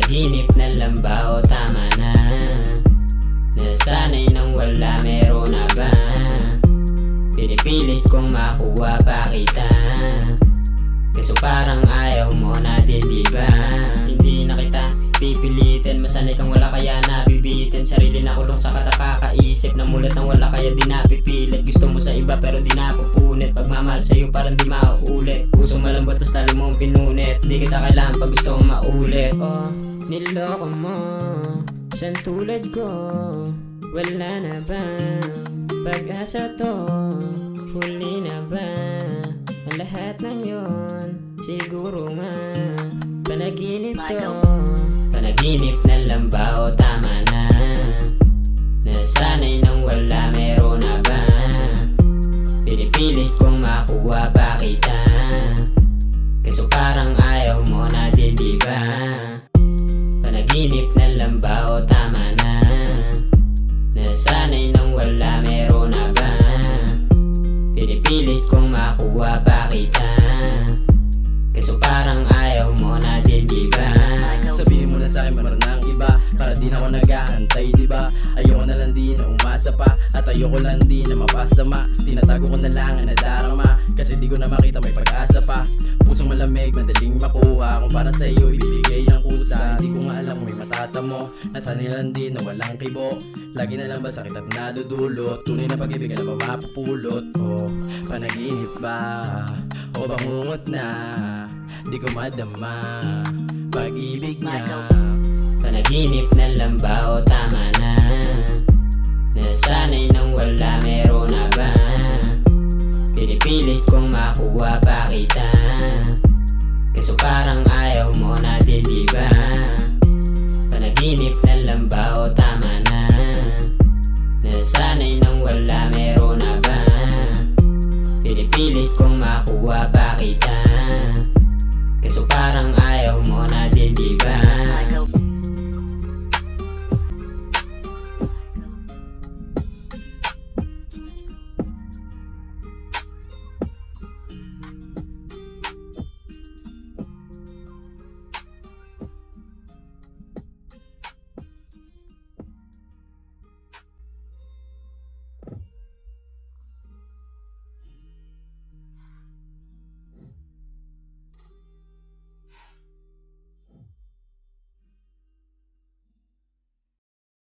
Panaginip na lang ba o tama na? Nasanay nang wala, meron na ba? Pinipilit kong makuha pa kita, kaso parang ayaw mo na din, diba? Hindi na kita pipilitin, masanay kang wala kaya nabibitin. Sarili na kulong sa katapakaisip, namulat ng wala kaya di napipilit. Gusto mo sa iba pero di napupunit, pagmamahal sa'yo parang di mauulit. Pusong malambot mas talo mong pinunit, di kita kailangan pag gusto mong maulit. Oh, niloko mo, san tulad ko, wala na ba pag-asa to? Huli na ba ang lahat ng yon? Siguro nga panaginip to. Panaginip na lang ba o tama na? Nasanay nang wala, meron na ba? Pinipilit kong makuha pa kita, kaso parang ayaw mo na din, diba? Panaginip na lang ba o tama na? Nasanay nang wala, meron na ba? Pinipilit kong makuha pa kita, kaso parang ayaw mo na din, diba? Sabihin mo na sa'kin meron ng iba, para di na ako nag-aantay, diba? Ayoko na lang di na umasa pa, at ayoko lang di na mapasama. Tinatago ko na lang ang nadarama, kasi di ko na makita may pag-asa pa. Pusong malamig, madaling makuha, kung para sa'yo ibibigay ng kusa. Hindi ko nga alam kung may matatamo, nasanay lang din na walang kibo. Lagi na lang ba sakit at nadudulot, tunay na pag-ibig na ba mapupulot? O panaginip ba, o bangungot na, di ko madama pag-ibig niya. Panaginip na lang ba o tama na? Nasanay nang wala, meron na ba? Pinipilit kong makuha pa kita, kaso parang ayaw mo na din, diba? Panaginip na lang ba o tama na? Nasanay nang wala, meron na ba? Pinipilit kong makuha pa kita,